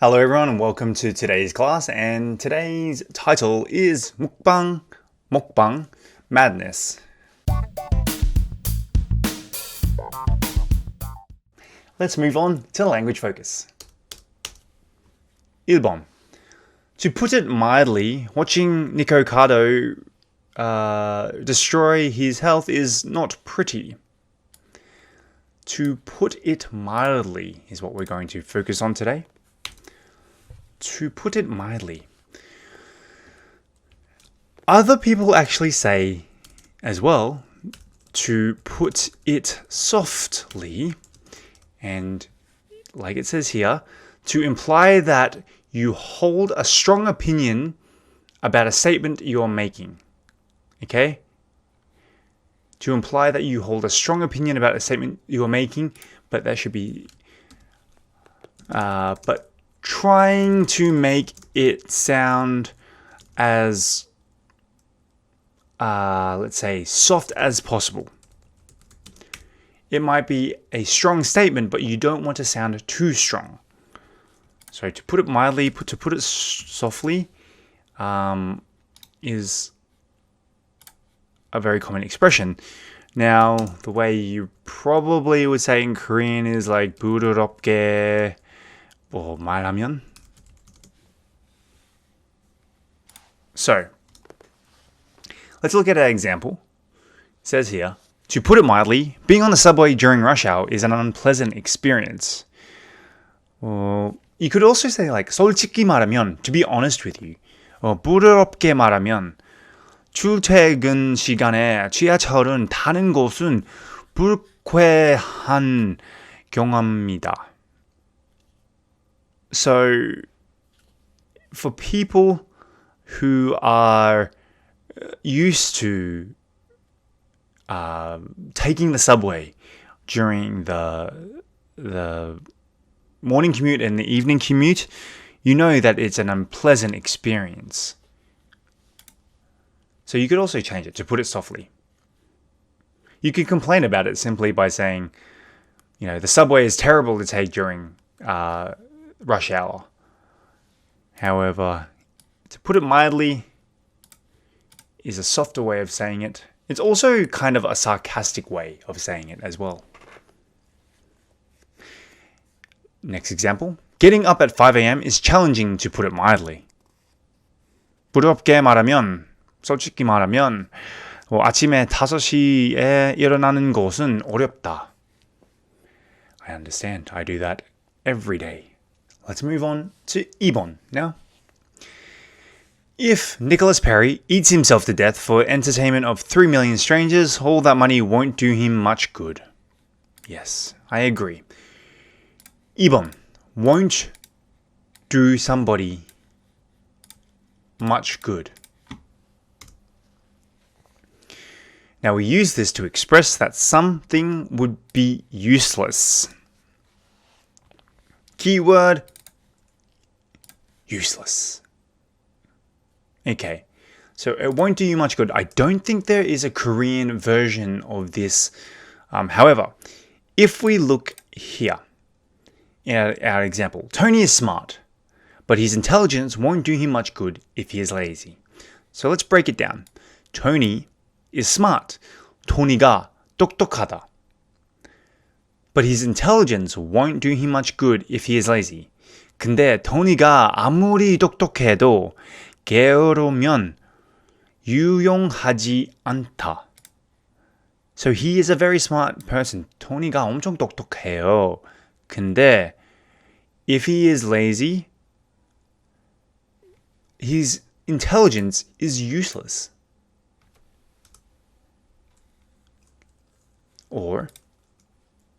Hello everyone and welcome to today's class, and today's title is Mukbang Madness. Let's move on to language focus. 1번. To put it mildly, watching Nico Cardo destroy his health is not pretty. To put it mildly is what we're going to focus on today. To put it mildly. Other people actually say as well to put it softly, and like it says here, to imply that you hold a strong opinion about a statement you're making. Okay? To imply that you hold a strong opinion about a statement you're making, but that should be trying to make it sound as, let's say, soft as possible. It might be a strong statement, but you don't want to sound too strong. So to put it mildly, to put it softly, is a very common expression. Now, the way you probably would say in Korean is like 부드럽게 말하면. So, let's look at an example. It says here, to put it mildly, being on the subway during rush hour is an unpleasant experience. You could also say like 솔직히 말하면, to be honest with you. 부드럽게 말하면, 출퇴근 시간에 지하철은 타는 것은 불쾌한 경험입니다. So, for people who are used to taking the subway during the morning commute and the evening commute, you know that it's an unpleasant experience. So you could also change it to put it softly. You could complain about it simply by saying, the subway is terrible to take during rush hour. However, to put it mildly is a softer way of saying it. It's also kind of a sarcastic way of saying it as well. Next example. Getting up at 5 a.m. is challenging, to put it mildly. 부드럽게 말하면, 솔직히 말하면, 아침에 5시에 일어나는 것은 어렵다. I understand. I do that every day. Let's move on to 2번 now. If Nicholas Perry eats himself to death for entertainment of 3 million strangers, all that money won't do him much good. Yes, I agree. 2번. Won't do somebody much good. Now we use this to express that something would be useless. Keyword, useless. Okay, so it won't do you much good. I don't think there is a Korean version of this. However, if we look here at our example, Tony is smart, but his intelligence won't do him much good if he is lazy. So let's break it down. Tony is smart. 토니가 똑똑하다. But his intelligence won't do him much good if he is lazy. 근데 토니가 아무리 똑똑해도 게으르면 유용하지 않다. So he is a very smart person. 토니가 엄청 똑똑해요. 근데 if he is lazy, his intelligence is useless. Or,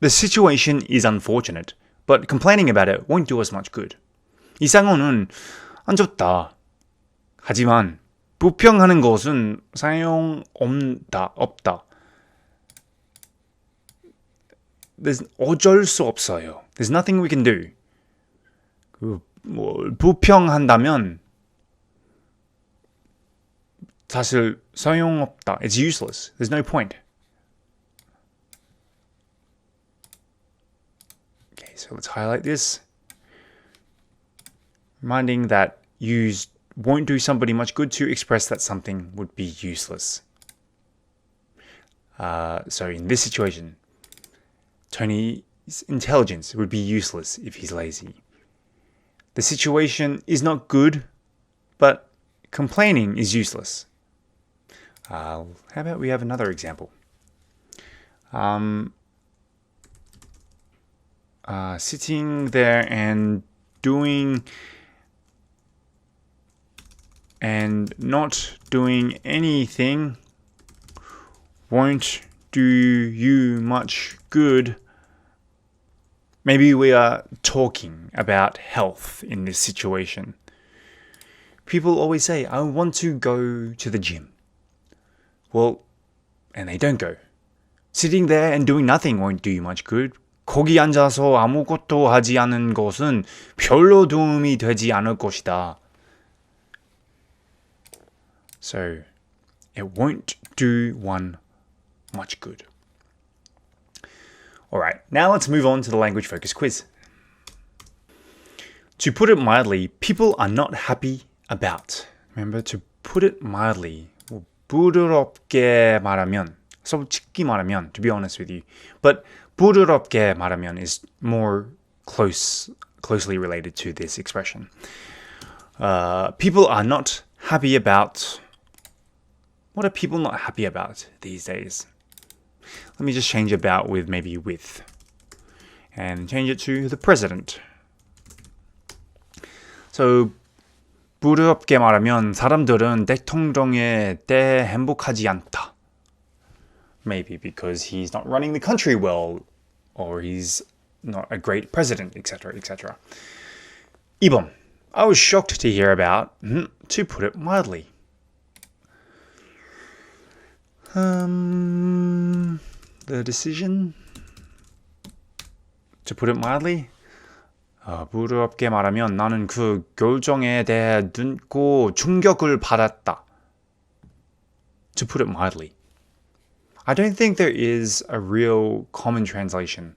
the situation is unfortunate, but complaining about it won't do us much good. 이 상황은 안 좋다. 하지만 불평하는 것은 없다. There's 어쩔 수 없어요. There's nothing we can do. 불평한다면 사실 소용없다. It's useless. There's no point. So let's highlight this. reminding that you won't do somebody much good to express that something would be useless. So in this situation, Tony's intelligence would be useless if he's lazy. The situation is not good, but complaining is useless. How about we have another example? Sitting there and not doing anything won't do you much good. Maybe we are talking about health in this situation. People always say, I want to go to the gym. Well, and they don't go. Sitting there and doing nothing won't do you much good. 거기 앉아서 아무것도 하지 않은 것은 별로 도움이 되지 않을 것이다. So, it won't do one much good. Alright, now let's move on to the language focus quiz. To put it mildly, people are not happy about. Remember, to put it mildly. 부드럽게 말하면, 솔직히 말하면, to be honest with you. But 부드럽게 말하면 is more closely related to this expression. People are not happy about. What are people not happy about these days? Let me just change about with maybe with. And change it to the president. So, 부드럽게 말하면 사람들은 대통령에 대해 행복하지 않다. Maybe because he's not running the country well, or he's not a great president, etc., etc. 2번. I was shocked to hear about, to put it mildly. The decision, to put it mildly, 부드럽게 말하면 나는 그 결정에 대해 눈고 충격을 받았다. To put it mildly. I don't think there is a real common translation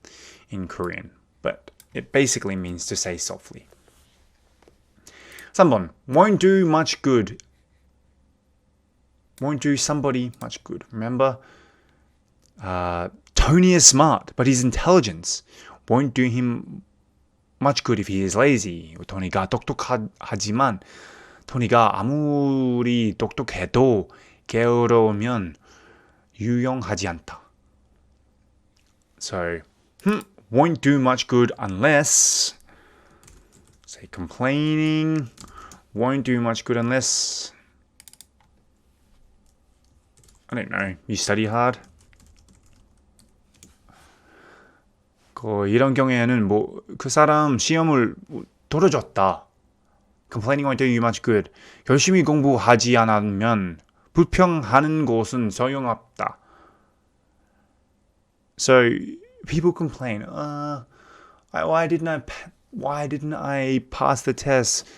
in Korean, but it basically means to say softly. 3번. Won't do much good. Won't do somebody much good. Remember, Tony is smart, but his intelligence won't do him much good if he is lazy. 토니가 똑똑하지만 토니가 아무리 똑똑해도 게으르면 유용하지 않다. So, won't do much good unless, say complaining, won't do much good unless, I don't know, you study hard? 이런 경우에는 그 사람 시험을 떨어졌다. Complaining won't do you much good. 열심히 공부하지 않으면 불평하는 것은 소용없다. So people complain, why didn't I pass the test?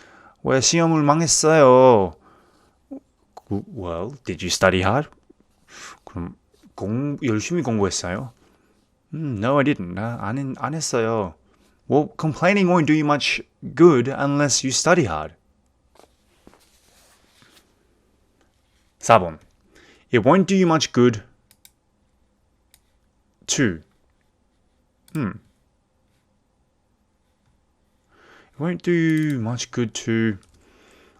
왜 시험을 망했어요? Well, did you study hard? 그럼 열심히 공부했어요? No, I didn't. 안 했어요. Well, complaining won't do you much good unless you study hard. 4번. It won't do you much good to. It won't do you much good to,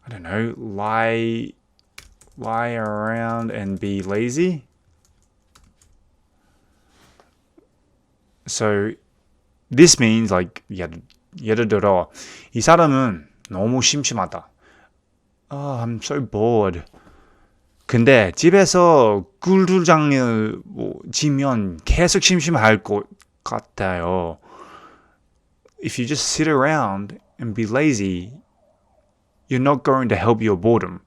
I don't know, lie around and be lazy. So this means like 예를 들어 이 사람은 너무 심심하다. I'm so bored. 근데 집에서 꿀두장을 지면 계속 심심할 것 같아요. If you just sit around and be lazy, you're not going to help your boredom.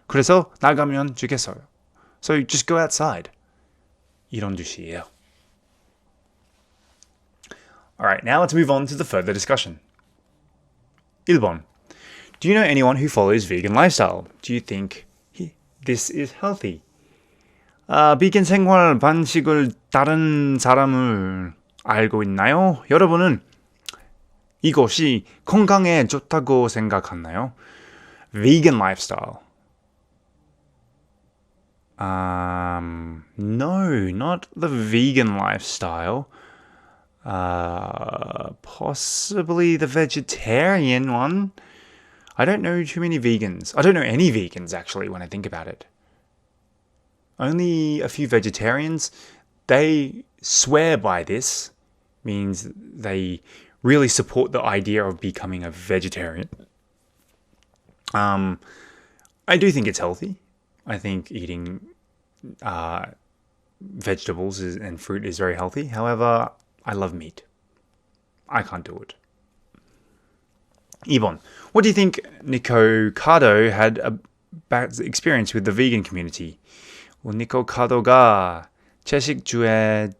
그래서 나가면 좋겠어요. So just go outside. 이런 뜻이에요. Alright, now let's move on to the further discussion. 1번. Do you know anyone who follows vegan lifestyle? Do you think this is healthy? 비건 생활 방식을 다른 사람을 알고 있나요? 여러분은 이것이 건강에 좋다고 생각하나요? Vegan lifestyle. No, not the vegan lifestyle. Possibly the vegetarian one. I don't know too many vegans. I don't know any vegans, actually, when I think about it. Only a few vegetarians. They swear by this, means they really support the idea of becoming a vegetarian. I do think it's healthy. I think eating vegetables and fruit is very healthy. However, I love meat. I can't do it. 2번. What do you think Nico Cardo had a bad experience with the vegan community? 니코 카도가 채식주의자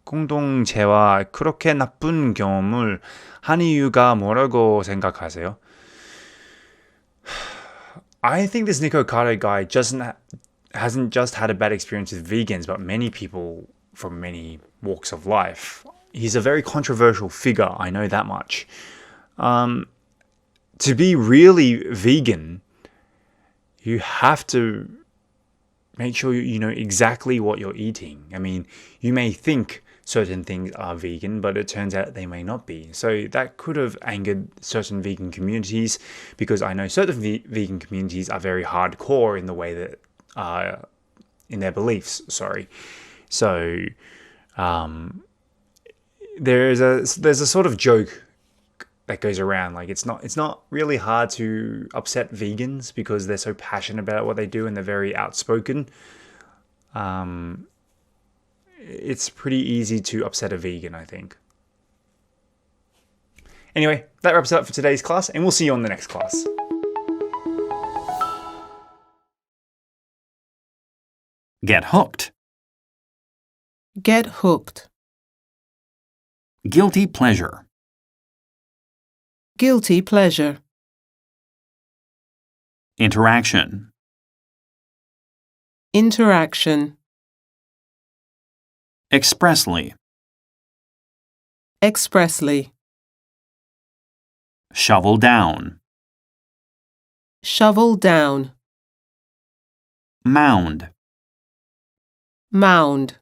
공동체와 그렇게 나쁜 경험을 한 이유가 뭐라고 생각하세요? I think this Nico Cardo guy hasn't just had a bad experience with vegans, but many people from many walks of life. He's a very controversial figure, I know that much. To be really vegan, you have to make sure you know exactly what you're eating. I mean, you may think certain things are vegan, but it turns out they may not be. So that could have angered certain vegan communities, because I know certain vegan communities are very hardcore in the way that, in their beliefs, sorry. So there's a sort of joke that goes around, like it's not really hard to upset vegans because they're so passionate about what they do and they're very outspoken. It's pretty easy to upset a vegan, I think. Anyway, that wraps it up for today's class, and we'll see you on the next class. Get hooked. Get hooked. Guilty pleasure. Guilty pleasure. Interaction. Interaction. Expressly. Expressly. Shovel down. Shovel down. Mound. Mound.